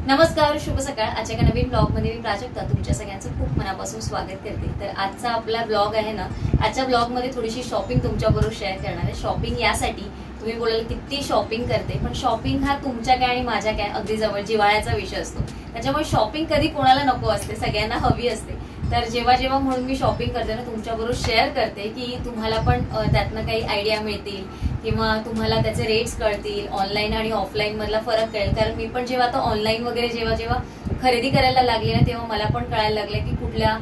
नमस्कार, शुभ सकाळ. आजच्या एका नवीन ब्लॉग मध्ये मी प्राजक्ता तुमच्या सगळ्यांचं खूप मनापासून स्वागत करते. तर आजचा आपला ब्लॉग आहे ना, आजच्या ब्लॉग मध्ये थोडीशी शॉपिंग तुमच्याबरोबर शेअर करणार आहे. शॉपिंग यासाठी तुम्ही बोलाल किती शॉपिंग करते, पण शॉपिंग हा तुमच्या काय आणि माझ्या काय अगदी जवळ जिव्हाळ्याचा विषय असतो. त्याच्यामुळे शॉपिंग कधी कोणाला नको असते, सगळ्यांना हवी असते. तर जेव्हा जेव्हा म्हणून मी शॉपिंग करते ना, तुमच्याबरोबर शेअर करते की तुम्हाला पण त्यातनं काही आयडिया मिळतील किंवा तुम्हाला त्याचे रेट्स कळतील, ऑनलाईन आणि ऑफलाईन मधला फरक कळेल. कारण मी पण जेव्हा आता ऑनलाईन वगैरे जेव्हा खरेदी करायला लागले ना, तेव्हा मला पण कळायला लागलं की कुठल्या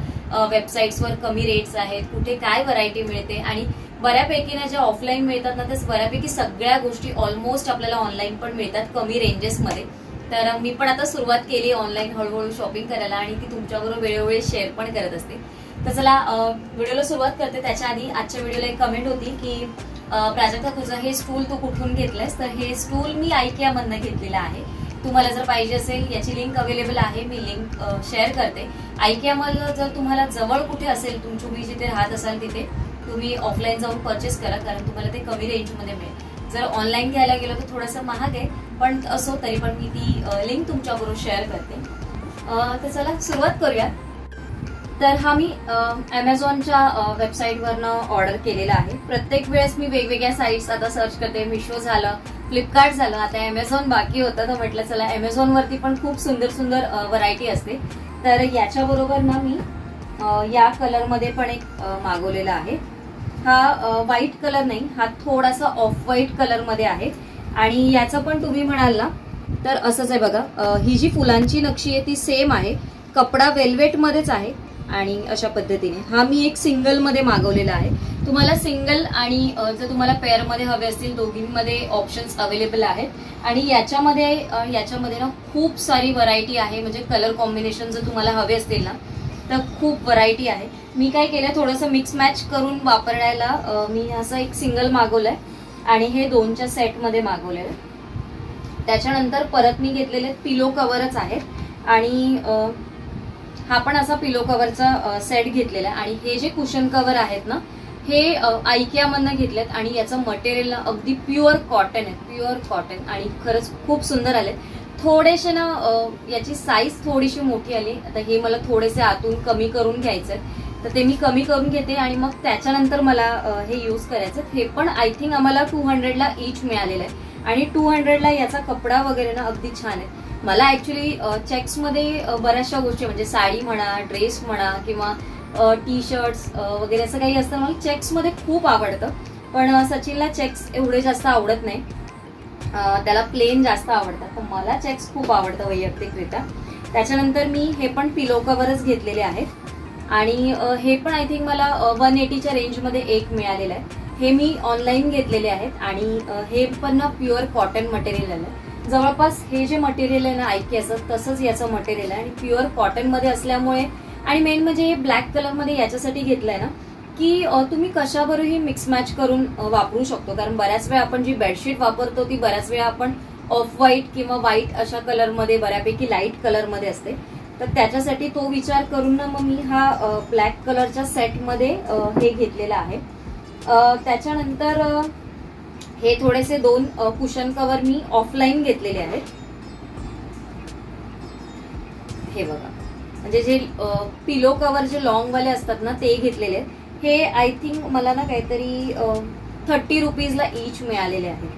वेबसाईट्सवर कमी रेट्स आहेत, कुठे काय व्हरायटी मिळते. आणि बऱ्यापैकी ना ज्या ऑफलाईन मिळतात ना, त्या बऱ्यापैकी सगळ्या गोष्टी ऑलमोस्ट आपल्याला ऑनलाईन पण मिळतात कमी रेंजेसमध्ये. तर मी पण आता सुरुवात केली ऑनलाईन हळूहळू शॉपिंग करायला आणि ती तुमच्याबरोबर वेळोवेळी शेअर पण करत असते. तर चला व्हिडिओला सुरुवात करते. त्याच्या आधी आजच्या व्हिडिओला एक कमेंट होती की प्राजक्ता तुझं हे स्टूल तू कुठून घेतलंयस. तर हे स्टूल मी IKEA मधनं घेतलेलं आहे. तुम्हाला जर पाहिजे असेल याची लिंक अवेलेबल आहे, मी लिंक शेअर करते. IKEA मधलं जर तुम्हाला जवळ कुठे असेल, तुम्ही जिथे राहत असाल तिथे तुम्ही ऑफलाईन जाऊन परचेस करा, कारण तुम्हाला ते कमी रेंजमध्ये मिळेल. जर ऑनलाईन घ्यायला गेलो तर थोडंसं महाग आहे, पण असो तरी पण मी ती लिंक तुमच्याबरोबर शेअर करते. तर चला सुरुवात करूया. तर हा मी अमेझॉनच्या वेबसाईटवरनं ऑर्डर केलेला आहे. प्रत्येक वेळेस मी वेगवेगळ्या साईट्स आता सर्च करते. मिशो झालं, फ्लिपकार्ट झालं, आता अमेझॉन बाकी होतं. तर म्हटलं चला अमेझॉनवरती पण खूप सुंदर सुंदर व्हरायटी असते. तर याच्याबरोबर ना मी या कलरमध्ये पण एक मागवलेला आहे. हा व्हाईट कलर नाही, हा थोडासा ऑफ व्हाईट कलर मध्ये आहे. आणि याचं पण तुम्ही म्हणाल ना तर असंच आहे बघा. ही जी फुलांची नक्षी आहे ती सेम आहे, कपडा वेल्वेट मध्येच आहे. आणि अशा पद्धतीने हा मी एक सिंगल मध्ये मागवलेला आहे. तुम्हाला सिंगल आणि जर तुम्हाला पेअर मध्ये हवे असतील दोघींमध्ये ऑप्शन्स अवेलेबल आहेत. आणि याच्यामध्ये ना खूप सारी व्हरायटी आहे. म्हणजे कलर कॉम्बिनेशन जर तुम्हाला हवे असतील ना तर खूप व्हरायटी आहे. मी काय केलं, थोडंसं मिक्स मॅच करून वापरायला मी असं एक सिंगल मागवलंय आणि हे 2च्या सेटमध्ये मागवलेलं. त्याच्यानंतर परत मी घेतलेले पिलो कव्हरच आहेत आणि हा पण असा पिलो कव्हरचा सेट घेतलेला आहे. आणि हे जे कुशन कव्हर आहेत ना हे IKEA मधनं घेतलेत आणि याचं मटेरियल ना अगदी प्युअर कॉटन आहे, प्युअर कॉटन. आणि खरंच खूप सुंदर आले. थोडेसे ना याची साईज थोडीशी मोठी आली. आता हे मला थोडेसे आतून कमी करून घ्यायचं, तर ते मी कमी करून घेते आणि मग त्याच्यानंतर मला हे यूज करायचं. हे पण आय थिंक आम्हाला 200ला ईच मिळालेलं आहे. आणि 200ला याचा कपडा वगैरे ना अगदी छान आहे. मला ऍक्च्युली चेक्स मध्ये बऱ्याचशा गोष्टी म्हणजे साडी म्हणा, ड्रेस म्हणा किंवा टी शर्ट्स वगैरे असं काही असतं, मला चेक्स मध्ये खूप आवडतं. पण सचिनला चेक्स एवढे जास्त आवडत नाही, त्याला प्लेन जास्त आवडतात. तर मला चेक्स खूप आवडतं वैयक्तिकरित्या. त्याच्यानंतर मी हे पण पिलो कव्हरच घेतलेले आहेत आणि हे पण आय थिंक मला 180च्या रेंजमध्ये एक मिळालेलं आहे. हे मी ऑनलाईन घेतलेले आहेत आणि हे पण ना प्युअर कॉटन मटेरियल आलं. जवळपास हे जे मटेरियल आहे ना IKEAचं तसंच याचं मटेरियल आहे आणि प्युअर कॉटन मध्ये असल्यामुळे. आणि मेन म्हणजे हे ब्लॅक कलर मध्ये याच्यासाठी घेतलंय ना की तुम्ही कशावरही मिक्स मॅच करून वापरू शकतो. कारण बऱ्याच वेळा आपण जी बेडशीट वापरतो ती बऱ्याच वेळा आपण ऑफ व्हाईट किंवा व्हाईट अशा कलरमध्ये, बऱ्यापैकी लाईट कलरमध्ये असते. तर त्याच्यासाठी तो विचार करून ना मग मी हा ब्लॅक कलरच्या सेटमध्ये हे घेतलेला आहे. त्याच्यानंतर हे थोडेसे 2 कुशन कव्हर मी ऑफलाईन घेतलेले आहेत. हे बघा, म्हणजे जे पिलो कव्हर जे लॉंग वाले असतात ना ते घेतलेले आहेत. हे आय थिंक मला ना काहीतरी 30 रुपीजला ईच मिळालेले आहे.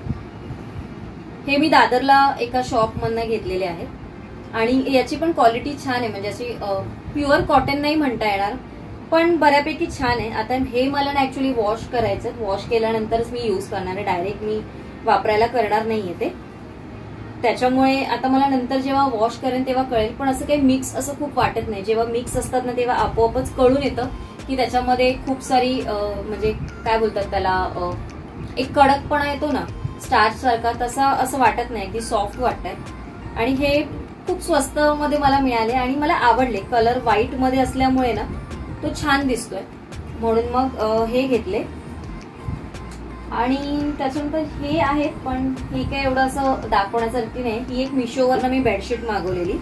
हे मी दादरला एका शॉप मधनं घेतलेले आहेत आणि याची पण क्वालिटी छान आहे. म्हणजे अशी प्युअर कॉटन नाही म्हणता येणार, पण बऱ्यापैकी छान आहे. आता हे मला ना ऍक्च्युली वॉश करायचं, वॉश केल्यानंतरच मी यूज करणार आहे, डायरेक्ट मी वापरायला करणार नाहीये ते. त्याच्यामुळे आता मला नंतर जेव्हा वॉश करेन तेव्हा कळेल. पण असं काही मिक्स असं खूप वाटत नाही. जेव्हा मिक्स असतात ना तेव्हा आपोआपच कळून येतं की त्याच्यामध्ये खूप सारी म्हणजे काय बोलतात त्याला, एक कडकपणा येतो ना स्टार्च सारखा, तसा असं वाटत नाही, अगदी सॉफ्ट वाटतंय. आणि हे खूप स्वस्त मध्ये मला मिळाले आणि मला आवडले. कलर व्हाईट मध्ये असल्यामुळे ना तो छान दिसतोय, म्हणून मग हे घेतले. आणि त्याच्यानंतर हे आहेत, पण हे काय एवढं असं दाखवण्यासारखी नाही. ही एक मिशोवरनं मी बेडशीट मागवलेली,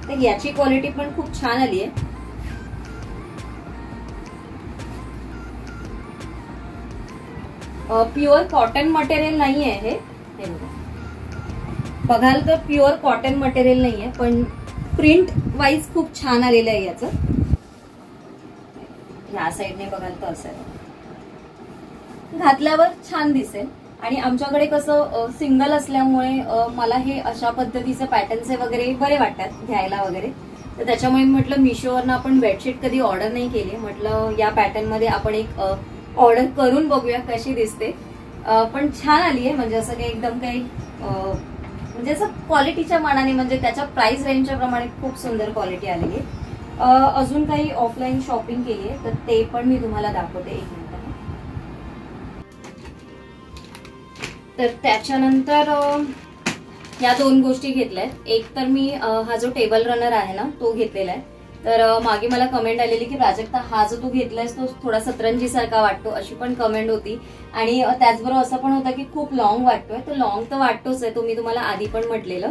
तर याची क्वालिटी पण खूप छान आली आहे. प्युअर कॉटन मटेरियल नाही आहे हे बघा. बघाल तर प्युअर कॉटन मटेरियल नाहीये, पण प्रिंट वाईज खूप छान आलेलं आहे याचं. या साईडने बघाल तर असं घातल्यावर छान दिसेल. आणि आमच्याकडे कसं सिंगल असल्यामुळे मला हे अशा पद्धतीचे पॅटर्नचे वगैरे बरे वाटतात घ्यायला वगैरे. तर त्याच्यामुळे म्हटलं मिशोवरनं आपण बेडशीट कधी ऑर्डर नाही केली, म्हटलं या पॅटर्न मध्ये आपण एक ऑर्डर करून बघूया कशी दिसते. पण छान आली आहे, म्हणजे असं काही एकदम काही म्हणजे असं क्वालिटीच्या मानाने म्हणजे त्याच्या प्राइस रेंजच्या प्रमाणे खूप सुंदर क्वालिटी आली आहे. अजून काही ऑफलाईन शॉपिंग केली आहे तर ते पण मी तुम्हाला दाखवते एक मिनिट. तर त्याच्यानंतर या 2 गोष्टी घेतल्यात. एक तर मी हा जो टेबल रनर आहे ना तो घेतलेला आहे. तर मागे मला कमेंट आलेली की प्राजक्ता हा जो तू घेतलायस तो थोडा सतरंजी सारखा वाटतो, अशी पण कमेंट होती. आणि त्याचबरोबर असं पण होतं की खूप लॉंग वाटतोय. तर लॉंग तर वाटतोच आहे, तो मी तुम्हाला आधी पण म्हटलेलं.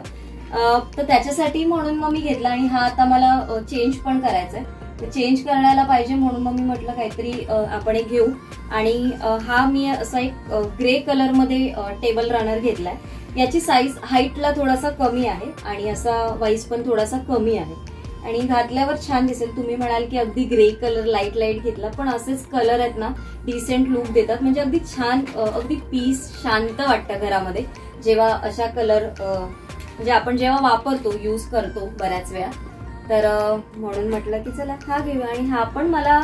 तर त्याच्यासाठी म्हणून मग मी घेतला. आणि हा आता मला चेंज पण करायचा आहे, तर चेंज करायला पाहिजे म्हणून मग मी म्हटलं काहीतरी आपण एक घेऊ. आणि हा मी असा एक ग्रे कलर मध्ये टेबल रनर घेतलाय. याची साईज हाईटला थोडासा कमी आहे आणि असा वाईज पण थोडासा कमी आहे. आणि घातल्यावर छान दिसेल. तुम्ही म्हणाल की अगदी ग्रे कलर लाईट लाईट घेतला, पण असेच कलर आहेत ना डिसेंट लुक देतात. म्हणजे अगदी छान, अगदी पीस शांत वाटतं घरामध्ये जेव्हा अशा कलर म्हणजे आपण जेव्हा वापरतो, यूज करतो बऱ्याच वेळा. तर म्हणून म्हटलं की चला हा घेऊया. आणि हा पण मला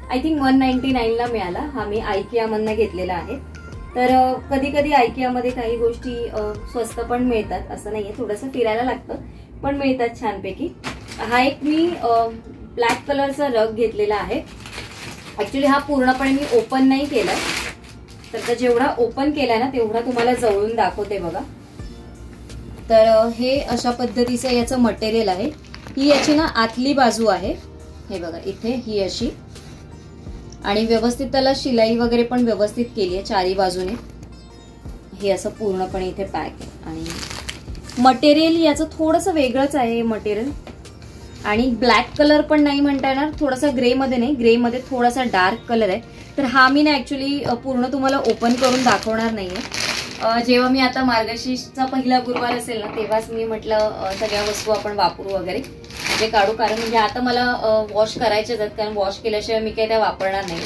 आय थिंक 199 ला मिळाला. हा मी IKEA मधनं घेतलेला आहे. तर कधी कधी IKEA मध्ये काही गोष्टी स्वस्त पण मिळतात, असं नाहीये. थोडंसं फिरायला लागतं पण मिळतात छानपैकी. हा एक मी ब्लॅक कलरचा रग घेतलेला आहे. ऍक्च्युली हा पूर्णपणे मी ओपन नाही केलाय, तर जेवढा ओपन केलाय ना तेवढा तुम्हाला जवळून दाखवते बघा. तर हे अशा पद्धतीचं याचं मटेरियल आहे. ही याची ना आतली बाजू आहे, हे बघा इथे ही अशी. आणि व्यवस्थित त्याला शिलाई वगैरे पण व्यवस्थित केली आहे चारी बाजूने. हे असं पूर्णपणे इथे पॅक आहे. आणि मटेरियल याचं थोडंसं वेगळंच आहे मटेरियल. आणि ब्लॅक कलर पण नाही म्हणता येणार, थोडासा ग्रे मध्ये नाही, ग्रे मध्ये थोडासा डार्क कलर आहे. तर हा मी ना ऍक्च्युली पूर्ण तुम्हाला ओपन करून दाखवणार नाहीये. जेव्हा मी आता मार्गशीर्षचा पहिला गुरुवार असेल ना तेव्हाच मी म्हटलं सगळ्या वस्तू आपण वापरू वगैरे म्हणजे काढू. कारण म्हणजे आता मला वॉश करायच्याच आहेत, कारण वॉश केल्याशिवाय मी काही त्या वापरणार नाही.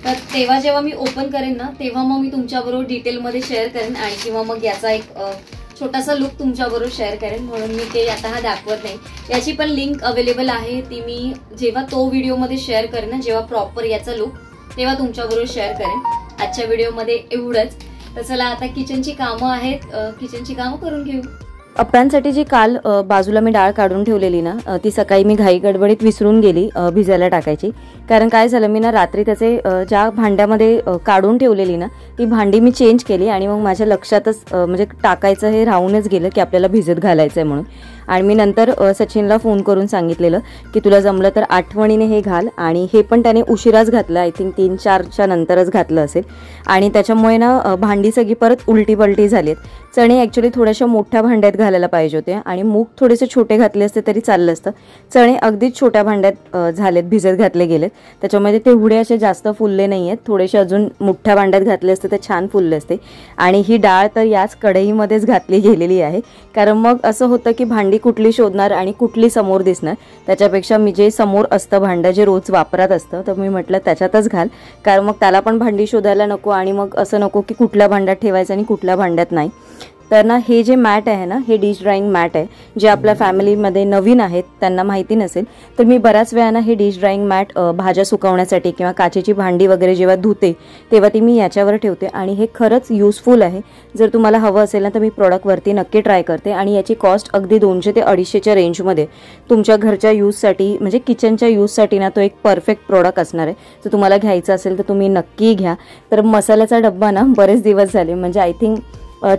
तर तेव्हा जेव्हा मी ओपन करेन ना तेव्हा मग मी तुमच्याबरोबर डिटेलमध्ये शेअर करेन. आणि किंवा मग याचा एक छोटासा लुक तुमच्याबरोबर शेअर करेन, म्हणून मी ते आता हा दाखवत नाही. याची पण लिंक अवेलेबल आहे, ती मी जेव्हा तो व्हिडिओमध्ये शेअर करेन ना, जेव्हा प्रॉपर याचा लुक तेव्हा तुमच्याबरोबर शेअर करेन. आजच्या व्हिडिओमध्ये एवढंच. तर चला आता किचनची कामं आहेत, किचनची कामं करून घेऊ. अप्प्यांसाठी जी काल बाजूला मी डाळ काढून ठेवलेली ना, ती सकाळी मी घाई गडबडीत विसरून गेली भिजायला टाकायची. कारण काय झालं, मी ना रात्री त्याचे ज्या भांड्यामध्ये काढून ठेवलेली ना ती भांडी मी चेंज केली. आणि मग माझ्या लक्षातच म्हणजे टाकायचं हे राहूनच गेलं की आपल्याला भिजत घालायचं आहे म्हणून. आणि मी नंतर सचिनला फोन करून सांगितलेलं की तुला जमलं तर आठवणीने हे घाल. आणि हे पण त्याने उशिराच घातलं, आय थिंक 3-4च्या नंतरच घातलं असेल. आणि त्याच्यामुळे ना भांडी सगळी परत उलटी पलटी झालीत. चणे ॲक्च्युली थोड्याशा मोठ्या भांड्यात घालायला पाहिजे होते आणि मूग थोडेसे छोटे घातले असते तरी चाललं असतं. चणे अगदीच छोट्या भांड्यात झालेत, भिजत घातले गेलेत. त्याच्यामध्ये तेवढे असे जास्त फुलले नाही आहेत. थोडेसे अजून मोठ्या भांड्यात घातले असते तर छान फुलले असते. आणि ही डाळ तर याच कढईमध्येच घातली गेलेली आहे. कारण मग असं होतं की भांडी कुठली शोधणार आणि कुठली समोर दिसणार. त्याच्यापेक्षा मी जे समोर असतं भांडं जे रोज वापरात असतं तर मी म्हटलं त्याच्यातच घाल. कारण मग त्याला पण भांडी शोधायला नको आणि मग असं नको की कुठल्या भांड्यात ठेवायचं आणि कुठल्या भांड्यात नाही. तर ना हे जे मॅट आहे ना, हे डिश ड्राइंग मॅट आहे. जे आपल्या फॅमिलीमध्ये नवीन आहेत त्यांना माहिती नसेल तर मी बऱ्याच वेळा ना हे डिश ड्राइंग मॅट भाज्या सुकवण्यासाठी किंवा काचेची भांडी वगैरे जेव्हा धुते तेव्हा ती मी याच्यावर ठेवते. आणि हे खरंच युजफुल आहे. जर तुम्हाला हवं असेल ना तर मी प्रोडक्टवरती नक्की ट्राय करते. आणि याची कॉस्ट अगदी 200 ते 250च्या रेंजमध्ये तुमच्या घरच्या यूजसाठी म्हणजे किचनच्या यूजसाठी ना तो एक परफेक्ट प्रोडक्ट असणार आहे. जर तुम्हाला घ्यायचं असेल तर तुम्ही नक्की घ्या. तर मसाल्याचा डब्बा ना बरेच दिवस झाले, म्हणजे आय थिंक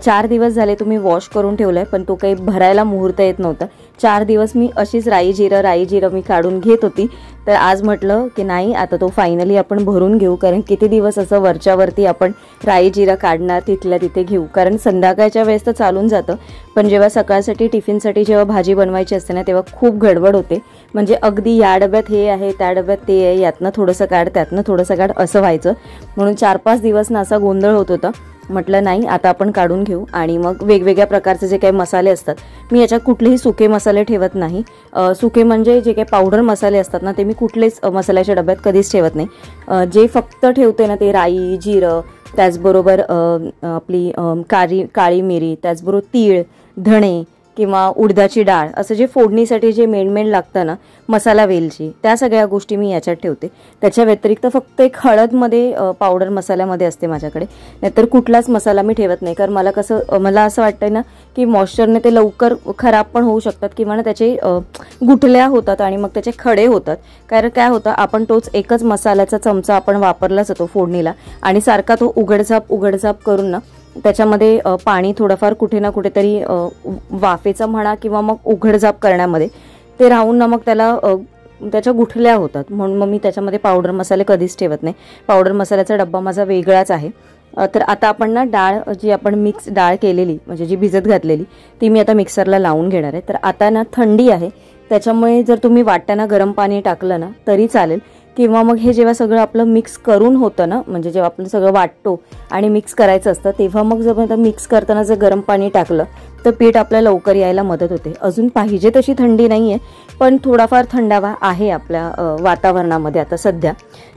4 दिवस झाले तुम्ही वॉश करून ठेवलाय, पण तो काही भरायला मुहूर्त येत नव्हता. 4 दिवस मी अशीच राई जिरं मी काढून घेत होती. तर आज म्हटलं की नाही, आता तो फायनली आपण भरून घेऊ. कारण किती दिवस असं वरच्यावरती आपण राई जिरं काढणार, तिथल्या तिथे घेऊ. कारण संध्याकाळच्या वेळेस तर चालून जातं, पण जेव्हा सकाळसाठी टिफिनसाठी जेव्हा भाजी बनवायची असते ना तेव्हा खूप गडबड होते. म्हणजे अगदी या डब्यात हे आहे, त्या डब्यात ते आहे, यातनं थोडंसं काढ त्यातनं थोडंसं काढ असं व्हायचं. म्हणून 4-5 दिवस ना असा गोंधळ होत होता. म्हटलं नाही, आता आपण काढून घेऊ. आणि मग वेगवेगळ्या प्रकारचे जे काही मसाले असतात, मी याच्यात कुठलेही सुके मसाले ठेवत नाही. सुके म्हणजे जे काही पावडर मसाले असतात ना, ते मी कुठलेच मसाल्याच्या डब्यात कधीच ठेवत नाही. जे फक्त ठेवते ना, ते राई, जिरं, त्याचबरोबर आपली काळी मिरी, त्याचबरोबर तीळ, धणे किंवा उडदाची डाळ, असं जे फोडणीसाठी जे मेन लागतं ना, मसाला वेलची, त्या सगळ्या गोष्टी मी याच्यात ठेवते. त्याच्या व्यतिरिक्त फक्त एक हळदमध्ये पावडर मसाल्यामध्ये असते माझ्याकडे, नाहीतर कुठलाच मसाला मी ठेवत नाही. कारण मला असं वाटतं ना की मॉइश्चरने ते लवकर खराब पण होऊ शकतात किंवा ना त्याचे गुठल्या होतात आणि मग त्याचे खडे होतात. कारण काय होतं, आपण तोच एकच मसाल्याचा चमचा आपण वापरला जातो फोडणीला आणि सारखा तो उघडझाप करून ना त्याच्यामध्ये पाणी थोडंफार कुठे ना कुठेतरी वाफेचं म्हणा किंवा मग उघडझाप करण्यामध्ये ते राहून ना मग त्याच्या गुठल्या होतात. म्हणून मग मी त्याच्यामध्ये पावडर मसाले कधीच ठेवत नाही. पावडर मसाल्याचा डब्बा माझा वेगळाच आहे. तर आता आपण ना डाळ जी आपण मिक्स डाळ केलेली म्हणजे जी भिजत घातलेली ती मी आता मिक्सरला लावून घेणार आहे. तर आता ना थंडी आहे, त्याच्यामुळे जर तुम्ही वाटताना गरम पाणी टाकलं ना तरी चालेल, किंवा मग हे जेव्हा सगळं आपलं मिक्स करून होतं ना, म्हणजे जेव्हा आपण सगळं वाटतो आणि मिक्स करायचं असतं तेव्हा मग जर मिक्स करताना जर गरम पाणी टाकलं तर पीठ आपल्याला लवकर यायला मदत होते. अजून पाहिजे तशी थंडी नाही आहे, पण थोडाफार थंडावा आहे आपल्या वातावरणामध्ये आता सध्या.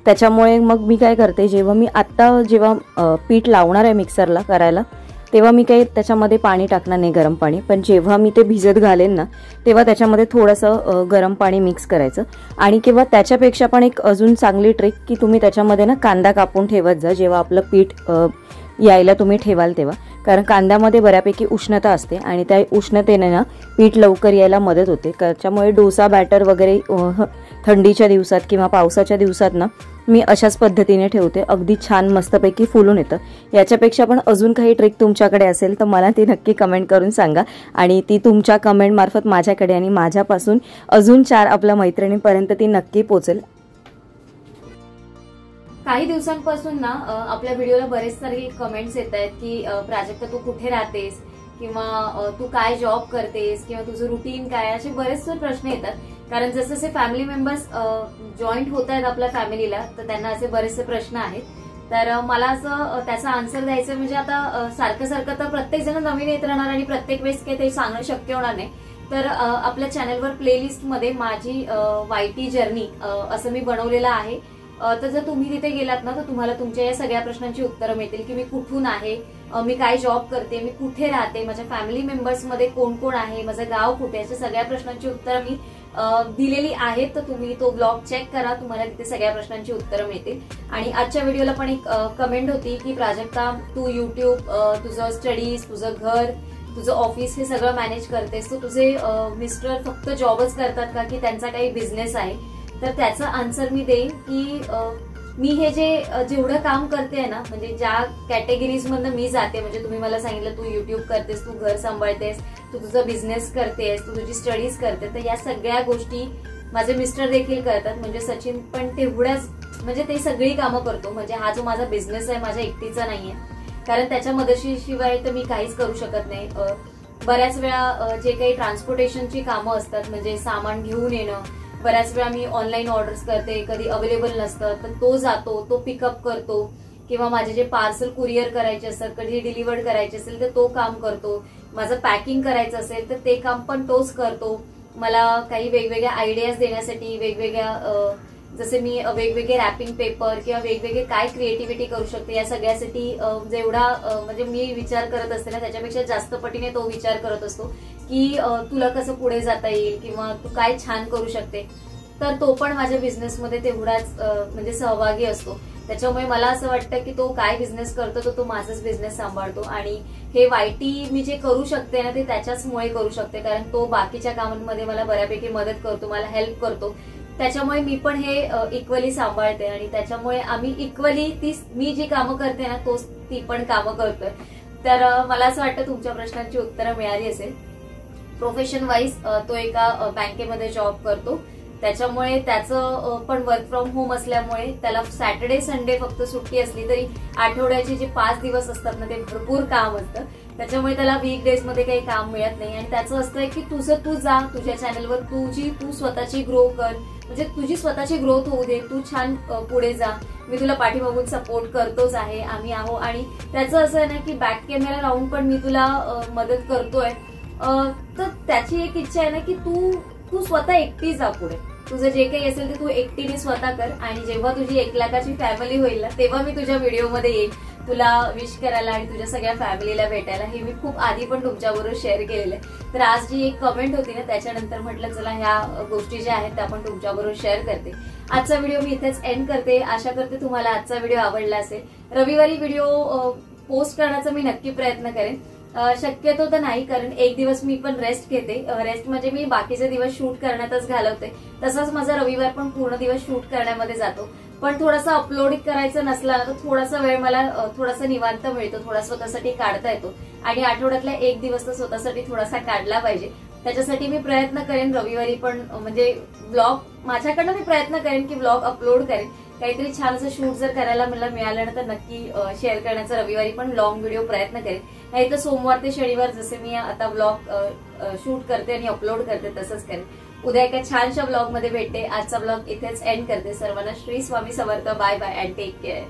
त्याच्यामुळे मग मी काय करते, जेव्हा पीठ लावणार आहे मिक्सरला करायला तेव्हा मी काही त्याच्यामध्ये पाणी टाकणार नाही, गरम पाणी. पण जेव्हा मी ते भिजत घालेन ना तेव्हा त्याच्यामध्ये थोडंसं गरम पाणी मिक्स करायचं. आणि किंवा त्याच्यापेक्षा पण एक अजून चांगली ट्रिक की तुम्ही त्याच्यामध्ये ना कांदा कापून ठेवत जा जेव्हा आपलं पीठ यायला तुम्ही ठेवाल तेव्हा. कारण कांद्यामध्ये बऱ्यापैकी उष्णता असते आणि त्या उष्णतेने ना पीठ लवकर यायला मदत होते. त्याच्यामुळे डोसा बॅटर वगैरे थंडीच्या दिवसात किंवा पावसाच्या दिवसात ना मी अशाच पद्धतीने ठेवते, अगदी छान मस्तपैकी फुलून येतं. याच्यापेक्षा पण अजून काही ट्रिक तुमच्याकडे असेल तर मला ती नक्की कमेंट करून सांगा, आणि ती तुमच्या कमेंट मार्फत माझ्याकडे आणि माझ्यापासून अजून 4 आपल्या मैत्रिणींपर्यंत ती नक्की पोहोचेल. काही दिवसांपासून ना आपल्या व्हिडिओला बरेच सारे कमेंट्स येत आहेत की प्राजक्ता तू कुठे राहतेस, किंवा तू काय जॉब करतेस, किंवा तुझं रुटीन काय, असे बरेचसे प्रश्न येतात. कारण जसे फॅमिली मेंबर्स जॉईंट होत आहेत आपल्या फॅमिलीला तर त्यांना असे बरेचसे प्रश्न आहेत. तर मला असं त्याचा आन्सर द्यायचं म्हणजे आता सारखं तर प्रत्येक जण नवीन येत राहणार आणि प्रत्येक वेळेस काही ते सांगणं शक्य होणार नाही. तर आपल्या चॅनलवर प्लेलिस्ट मध्ये माझी वायटी जर्नी असं मी बनवलेलं आहे. तर जर तुम्ही तिथे गेलात ना तर तुम्हाला तुमच्या या सगळ्या प्रश्नांची उत्तरं मिळतील की मी कुठून आहे, मी काय जॉब करते, मी कुठे राहते, माझ्या फॅमिली मेंबर्स मध्ये कोण कोण आहे, माझं गाव कुठे, अशा सगळ्या प्रश्नांची उत्तरं मी दिलेली आहेत. तर तुम्ही तो ब्लॉग चेक करा, तुम्हाला तिथे सगळ्या प्रश्नांची उत्तरं मिळतील. आणि आजच्या व्हिडिओला पण एक कमेंट होती की प्राजक्ता तू युट्यूब, तुझं स्टडीज, तुझं घर, तुझं ऑफिस हे सगळं मॅनेज करतेस, तर तुझे मिस्टर फक्त जॉबच करतात का की त्यांचा काही बिझनेस आहे. तर त्याचा आन्सर मी देईन की मी हे जेवढं काम करते ना, म्हणजे ज्या कॅटेगरीज मधनं मी जाते, म्हणजे तुम्ही मला सांगितलं तू युट्यूब करतेस, तू घर सांभाळतेस, तू तुझा बिझनेस करतेस, तू तुझी स्टडीज करते, तर या सगळ्या गोष्टी माझे मिस्टर देखील करतात. म्हणजे सचिन पण तेवढ्याच, म्हणजे ते सगळी कामं करतो. म्हणजे हा जो माझा बिझनेस आहे माझ्या एकटीचा नाहीये, कारण त्याच्या मदतीशिवाय तर मी काहीच करू शकत नाही. बऱ्याच वेळा जे काही ट्रान्सपोर्टेशनची कामं असतात, म्हणजे सामान घेऊन येणं, बऱ्याच वेळा मी ऑनलाईन ऑर्डर्स करते, कधी अवेलेबल नसतं तर तो जातो, तो पिकअप करतो, किंवा माझे जे पार्सल कुरिअर करायचे असतात, कधी डिलिव्हर्ड करायचे असेल तर तो काम करतो. माझं पॅकिंग करायचं असेल तर ते काम पण तोच करतो. मला काही वेगवेगळ्या आयडियाज देण्यासाठी, जसे मी वेगवेगळे रॅपिंग पेपर किंवा वेगवेगळे काय क्रिएटिव्हिटी करू शकते या सगळ्यासाठी जेवढा म्हणजे मी विचार करत असते ना त्याच्यापेक्षा जास्त पटीने तो विचार करत असतो की तुला कसं पुढे जाता येईल किंवा तू काय छान करू शकते. तर तो पण माझ्या बिझनेसमध्ये तेवढाच म्हणजे सहभागी असतो. त्याच्यामुळे मला असं वाटतं की तो काय बिझनेस करतो तो माझाच बिझनेस सांभाळतो. आणि हे वायटी मी जे करू शकते ना ते त्याच्याचमुळे करू शकते, कारण तो बाकीच्या कामांमध्ये मला बऱ्यापैकी मदत करतो, मला हेल्प करतो. त्याच्यामुळे मी पण हे इक्वली सांभाळते आणि त्याच्यामुळे आम्ही इक्वली मी जी कामं करते ना ती पण कामं करतोय. तर मला असं वाटतं तुमच्या प्रश्नांची उत्तरं मिळाली असेल. प्रोफेशन वाईज तो एका बँकेमध्ये जॉब करतो, त्याच्यामुळे त्याचं पण वर्क फ्रॉम होम असल्यामुळे त्याला सॅटर्डे संडे फक्त सुट्टी असली तरी आठवड्याचे जे 5 दिवस असतात ना ते भरपूर काम असतं. त्याच्यामुळे त्याला वीक डेज मध्ये काही काम मिळत नाही. आणि त्याचं असतं की तुझं तू जा, तुझ्या चॅनलवर तू स्वतःची ग्रो कर, म्हणजे तुझी स्वतःची ग्रोथ होऊ दे, तू छान पुढे जा, मी तुला पाठीमागून सपोर्ट करतोच आहे, आम्ही आहो. आणि त्याचं असं आहे ना की बॅक कॅमेरा राहून पण मी तुला मदत करतोय. तर त्याची एक इच्छा आहे ना की तू स्वतः एकटी जा पुढे, तुझं जे काही असेल ते तू एकटीने स्वतः कर. आणि जेव्हा तुझी 1 लाखाची फॅमिली होईल ना तेव्हा मी तुझ्या व्हिडिओमध्ये येईल तुला विश करायला आणि तुझ्या सगळ्या फॅमिलीला भेटायला. हे मी खूप आधी पण तुमच्याबरोबर शेअर केलेलं आहे. तर आज जी एक कमेंट होती ना त्याच्यानंतर म्हटलं चला ह्या गोष्टी ज्या आहेत त्या आपण तुमच्याबरोबर शेअर करते. आजचा व्हिडिओ मी इथेच एंड करते. आशा करते तुम्हाला आजचा व्हिडिओ आवडला असेल. रविवारी व्हिडिओ पोस्ट करण्याचा मी नक्की प्रयत्न करेन. शक्यतो तर नाही, कारण एक दिवस मी पण रेस्ट घेते. रेस्ट म्हणजे मी बाकीचे दिवस शूट करण्यातच घालवते. तसंच माझा रविवार पण पूर्ण दिवस शूट करण्यामध्ये जातो. पण थोडासा अपलोड करायचं नसला ना तर थोडासा वेळ मला थोडासा निवांत मिळतो, थोडा स्वतःसाठी काढता येतो. आणि आठवड्यातला 1 दिवस तर स्वतःसाठी थोडासा काढला पाहिजे. त्याच्यासाठी मी प्रयत्न करेन रविवारी पण, म्हणजे व्लॉग माझ्याकडनं मी प्रयत्न करेन की व्लॉग अपलोड करेन. काहीतरी छान असं शूट जर करायला मला मिळालं ना तर नक्की शेअर करण्याचा रविवारी पण लॉंग व्हिडिओ प्रयत्न करेन. नाही तर सोमवार ते शनिवार जसे मी आता व्लॉग शूट करते आणि अपलोड करते तसंच करेन. उद्या एका छानशा ब्लॉग मध्ये भेटते. आजचा ब्लॉग इथेच एंड करते. सर्वांना Shri Swami Samarth. Bye bye and take care.